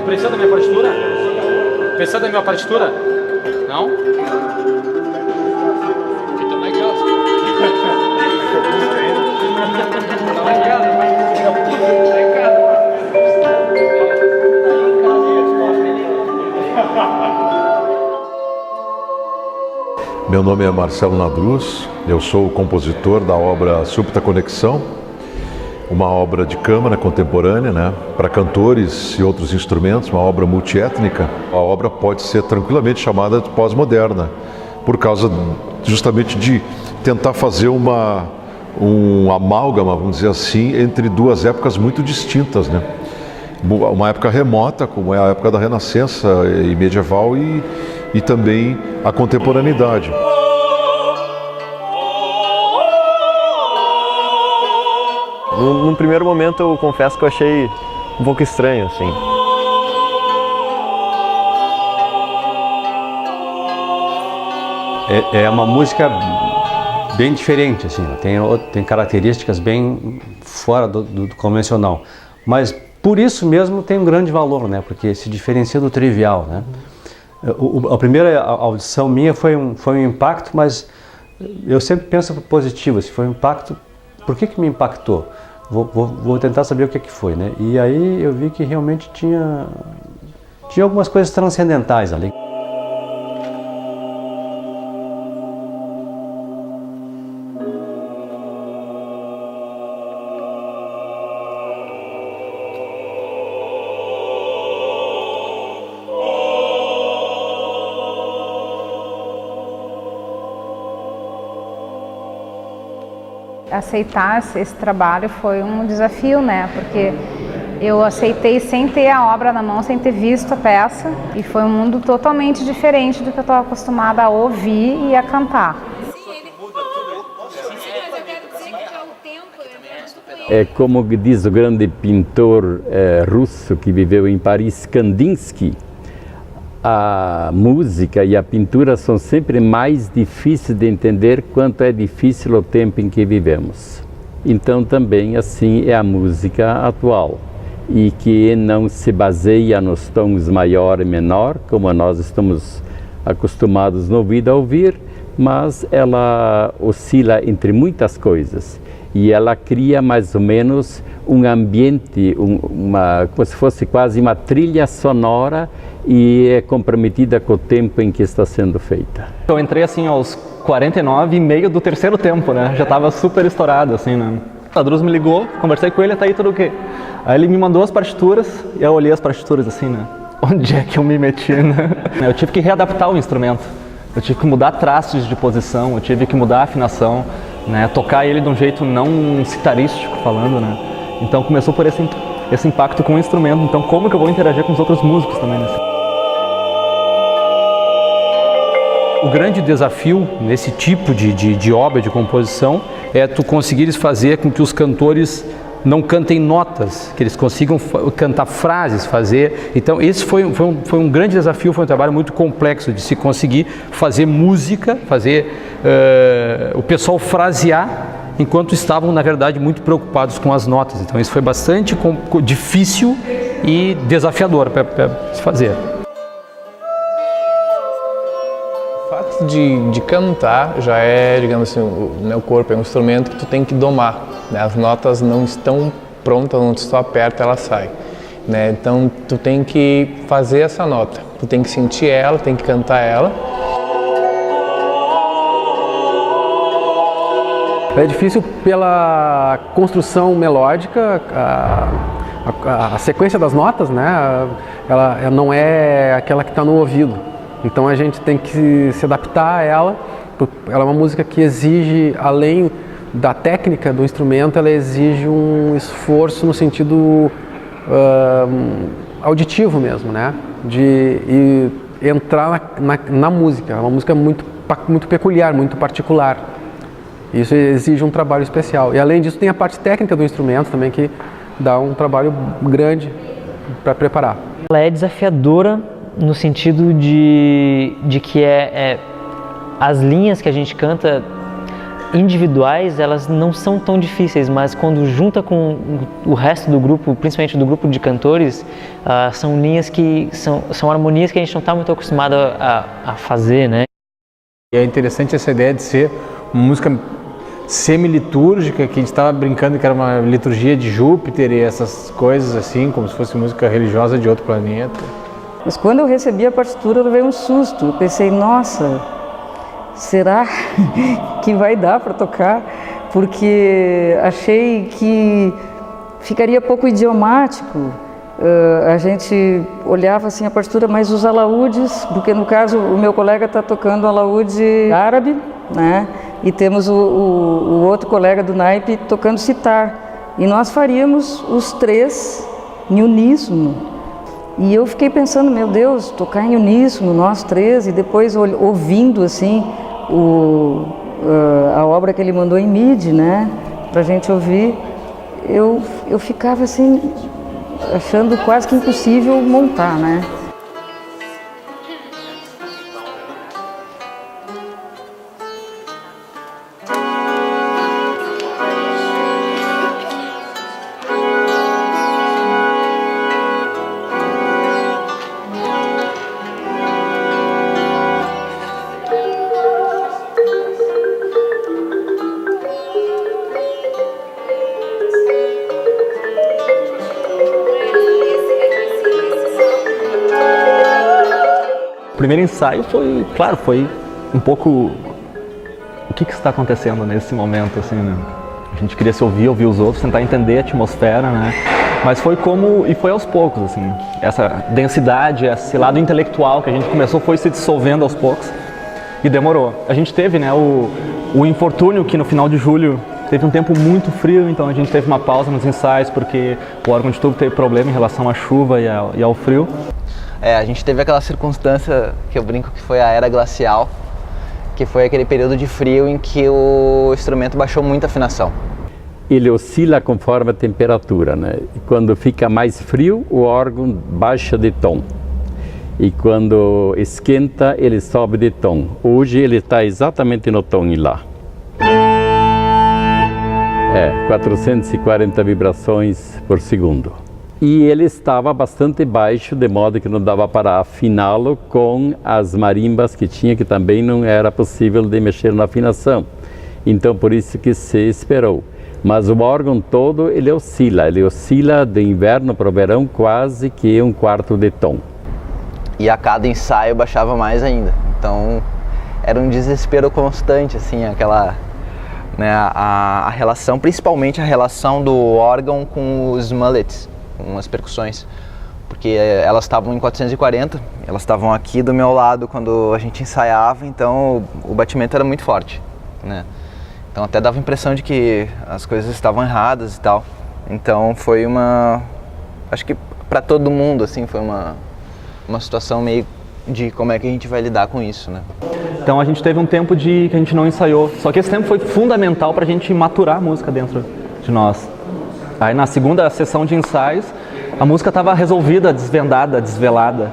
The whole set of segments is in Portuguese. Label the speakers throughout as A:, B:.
A: Precisa da minha partitura? Precisa da minha partitura? Não? Então lá em casa. Então lá em casa.
B: Meu nome é Marcelo Nadruz, eu sou o compositor da obra Súbita Conexão, uma obra de câmara contemporânea, né, para cantores e outros instrumentos, uma obra multiétnica. A obra pode ser tranquilamente chamada de pós-moderna, por causa justamente de tentar fazer um amálgama, vamos dizer assim, entre duas épocas muito distintas, né? Uma época remota, como é a época da Renascença e medieval, e também a contemporaneidade.
C: Num primeiro momento eu confesso que eu achei um pouco estranho, assim.
D: É uma música bem diferente, assim, tem características bem fora do convencional, mas por isso mesmo tem um grande valor, né? Porque se diferencia do trivial, né? A primeira audição minha foi um impacto, mas eu sempre penso positivo, se foi um impacto, por que me impactou? Vou tentar saber o que foi, né? E aí eu vi que realmente tinha algumas coisas transcendentais ali.
E: Aceitar esse trabalho foi um desafio, né? Porque eu aceitei sem ter a obra na mão, sem ter visto a peça, e foi um mundo totalmente diferente do que eu estava acostumada a ouvir e a cantar.
F: É como diz o grande pintor russo que viveu em Paris, Kandinsky, a música e a pintura são sempre mais difíceis de entender quanto é difícil o tempo em que vivemos. Então também assim é a música atual, e que não se baseia nos tons maior e menor, como nós estamos acostumados no ouvido a ouvir, mas ela oscila entre muitas coisas. E ela cria mais ou menos um ambiente, como se fosse quase uma trilha sonora, e é comprometida com o tempo em que está sendo feita.
C: Eu entrei assim aos 49 e meio do terceiro tempo, né? Já estava super estourado, assim, né? O Nadruz me ligou, conversei com ele, tá aí tudo o quê? Aí ele me mandou as partituras, e eu olhei as partituras assim, né? Onde é que eu me meti, né? Eu tive que readaptar o instrumento, eu tive que mudar traços de posição, eu tive que mudar a afinação, né? Tocar ele de um jeito não citarístico falando, né? Então começou por esse impacto com o instrumento. Então como que eu vou interagir com os outros músicos também, né?
A: O grande desafio nesse tipo de obra, de composição, é tu conseguires fazer com que os cantores não cantem notas, que eles consigam cantar frases, fazer. Então esse foi um grande desafio, foi um trabalho muito complexo de se conseguir fazer música, fazer o pessoal frasear, enquanto estavam, na verdade, muito preocupados com as notas. Então isso foi bastante difícil e desafiador para se fazer.
G: O fato de cantar já é, digamos assim, o meu corpo é um instrumento que tu tem que domar, né? As notas não estão prontas, onde tu só aperta ela sai, né? Então tu tem que fazer essa nota, tu tem que sentir ela, tem que cantar ela.
H: É difícil pela construção melódica, a sequência das notas, né? Ela não é aquela que está no ouvido. Então a gente tem que se adaptar a ela. Ela é uma música que exige, além da técnica do instrumento, ela exige um esforço no sentido auditivo mesmo, né? De entrar na música. É uma música muito peculiar, muito particular. Isso exige um trabalho especial. E além disso tem a parte técnica do instrumento também, que dá um trabalho grande para preparar.
I: Ela é desafiadora no sentido de que as linhas que a gente canta individuais, elas não são tão difíceis, mas quando junta com o resto do grupo, principalmente do grupo de cantores, são linhas que são harmonias que a gente não está muito acostumado a fazer, né?
J: E é interessante essa ideia de ser uma música semi-litúrgica, que a gente estava brincando que era uma liturgia de Júpiter e essas coisas assim, como se fosse música religiosa de outro planeta.
K: Mas quando eu recebi a partitura, eu levei um susto. Eu pensei, nossa, será que vai dar para tocar? Porque achei que ficaria pouco idiomático. A gente olhava assim a partitura, mas os alaúdes, porque no caso o meu colega está tocando alaúde árabe, né? E temos o outro colega do naipe tocando sitar. E nós faríamos os três em uníssono. E eu fiquei pensando, meu Deus, tocar em uníssono, nós três, e depois ouvindo assim a obra que ele mandou em MIDI, né? Pra gente ouvir, eu ficava assim, achando quase que impossível montar, né?
C: O primeiro ensaio foi, claro, foi um pouco o que está acontecendo nesse momento, assim, né? A gente queria se ouvir os outros, tentar entender a atmosfera, né? Mas foi foi aos poucos, assim, essa densidade, esse lado intelectual que a gente começou foi se dissolvendo aos poucos e demorou. A gente teve, né, o infortúnio que no final de julho teve um tempo muito frio, então a gente teve uma pausa nos ensaios porque o órgão de tubo teve problema em relação à chuva e ao frio.
L: A gente teve aquela circunstância que eu brinco que foi a era glacial, que foi aquele período de frio em que o instrumento baixou muito a afinação.
F: Ele oscila conforme a temperatura, né? E quando fica mais frio, o órgão baixa de tom. E quando esquenta, ele sobe de tom. Hoje ele está exatamente no tom em Lá. 440 vibrações por segundo. E ele estava bastante baixo, de modo que não dava para afiná-lo com as marimbas que tinha, que também não era possível de mexer na afinação. Então, por isso que se esperou. Mas o órgão todo, ele oscila de inverno para o verão quase que um quarto de tom.
L: E a cada ensaio baixava mais ainda. Então, era um desespero constante, assim, aquela... né, a relação, principalmente a relação do órgão com os mullets, com as percussões, porque elas estavam em 440, elas estavam aqui do meu lado quando a gente ensaiava, então o batimento era muito forte, né? Então até dava a impressão de que as coisas estavam erradas e tal. Então foi acho que para todo mundo assim, foi uma situação meio de como é que a gente vai lidar com isso, né?
C: Então a gente teve um tempo que a gente não ensaiou, só que esse tempo foi fundamental para a gente maturar a música dentro de nós. Aí na segunda sessão de ensaios, a música estava resolvida, desvendada, desvelada.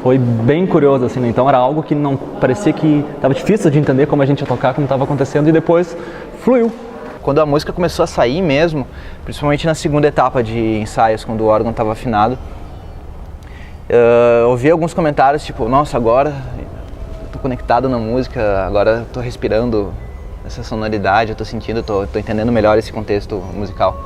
C: Foi bem curioso, assim, né? Então era algo que não parecia que estava difícil de entender como a gente ia tocar, como estava acontecendo, e depois fluiu.
L: Quando a música começou a sair mesmo, principalmente na segunda etapa de ensaios, quando o órgão estava afinado, eu ouvi alguns comentários tipo, nossa, agora estou conectado na música, agora estou respirando essa sonoridade, eu estou sentindo, estou entendendo melhor esse contexto musical.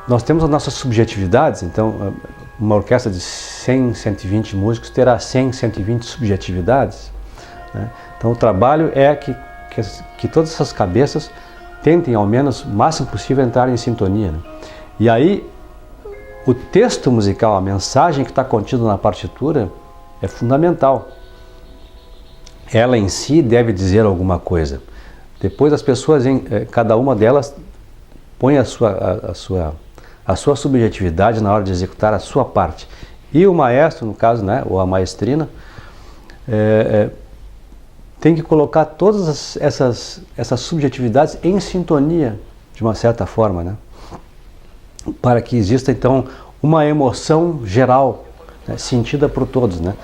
D: Nós temos as nossas subjetividades, então uma orquestra de 100, 120 músicos terá 100, 120 subjetividades, né? Então o trabalho é que todas essas cabeças tentem ao menos o máximo possível entrar em sintonia, né? E aí o texto musical, a mensagem que está contida na partitura é fundamental. Ela em si deve dizer alguma coisa. Depois as pessoas, cada uma delas põe a sua subjetividade na hora de executar a sua parte. E o maestro, no caso, né, ou a maestrina, tem que colocar todas essas subjetividades em sintonia, de uma certa forma, né, para que exista, então, uma emoção geral, né, sentida por todos, né.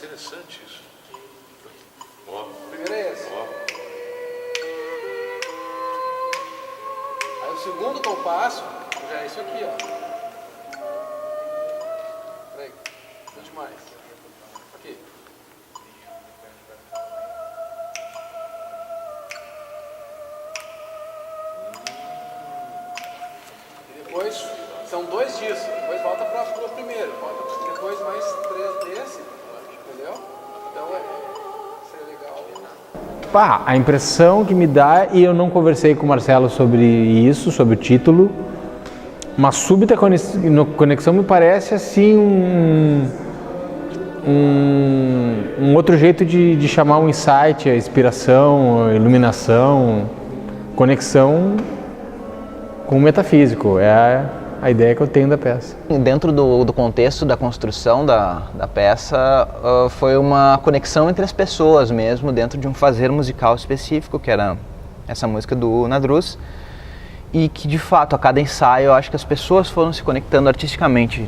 B: Interessante isso.
H: Primeiro é esse. Aí o segundo compasso já é isso aqui, ó. Peraí, tá demais. Aqui. E depois são 2 disso. Depois volta para o primeiro. Volta depois mais 3 desse. Entendeu? Então seria legal.
J: A impressão que me dá, e eu não conversei com o Marcelo sobre isso, sobre o título, uma súbita conexão me parece assim um outro jeito de chamar um insight, a inspiração, a iluminação, conexão com o metafísico. É a ideia que eu tenho da peça.
L: Dentro do contexto da construção da peça, foi uma conexão entre as pessoas mesmo, dentro de um fazer musical específico, que era essa música do Nadruz, e que de fato a cada ensaio eu acho que as pessoas foram se conectando artisticamente.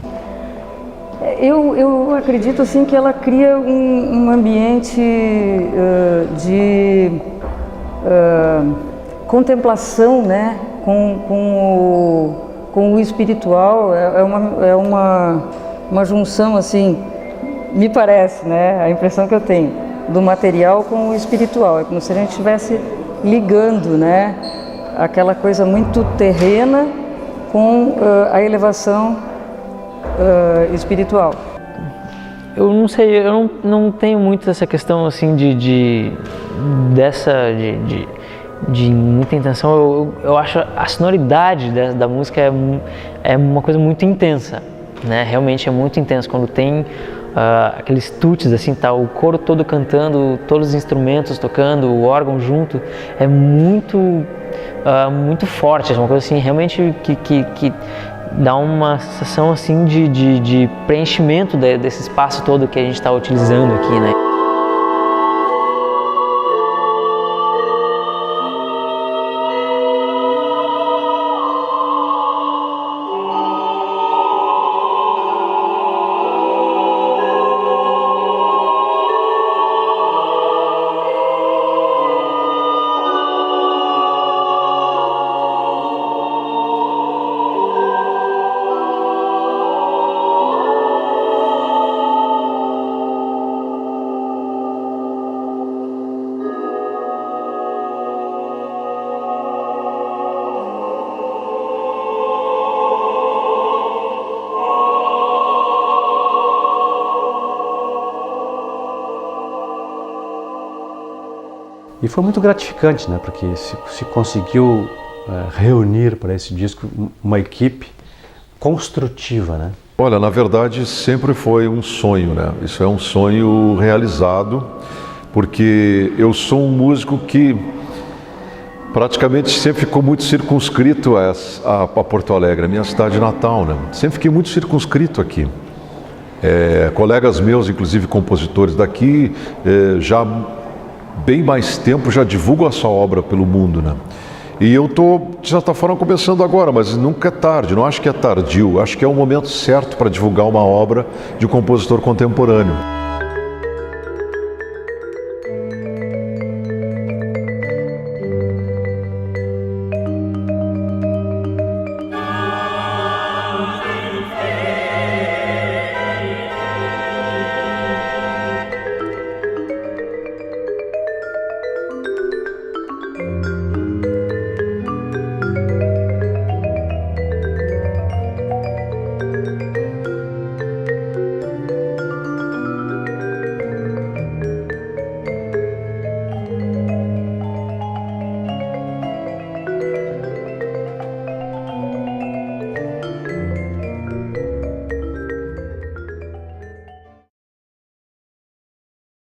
K: Eu acredito assim que ela cria um ambiente de contemplação, né, com o espiritual. É uma junção, assim, me parece, né, a impressão que eu tenho, do material com o espiritual. É como se a gente estivesse ligando, né, aquela coisa muito terrena com a elevação espiritual.
I: Eu não sei, eu não tenho muito essa questão assim de muita intenção. Eu acho a sonoridade da música é uma coisa muito intensa, né? Realmente é muito intensa quando tem aqueles tuts assim, tá o coro todo cantando, todos os instrumentos tocando, o órgão junto, é muito forte, é uma coisa assim realmente que dá uma sensação assim de preenchimento desse espaço todo que a gente está utilizando aqui, né?
D: E foi muito gratificante, né? Porque se conseguiu reunir para esse disco uma equipe construtiva, né?
B: Olha, na verdade sempre foi um sonho, né? Isso é um sonho realizado, porque eu sou um músico que praticamente sempre ficou muito circunscrito a Porto Alegre, a minha cidade natal, né? Sempre fiquei muito circunscrito aqui. Colegas meus, inclusive compositores daqui, já bem mais tempo já divulgam a sua obra pelo mundo, né? E eu estou, de certa forma, começando agora, mas nunca é tarde, não acho que é tardio, acho que é o momento certo para divulgar uma obra de um compositor contemporâneo.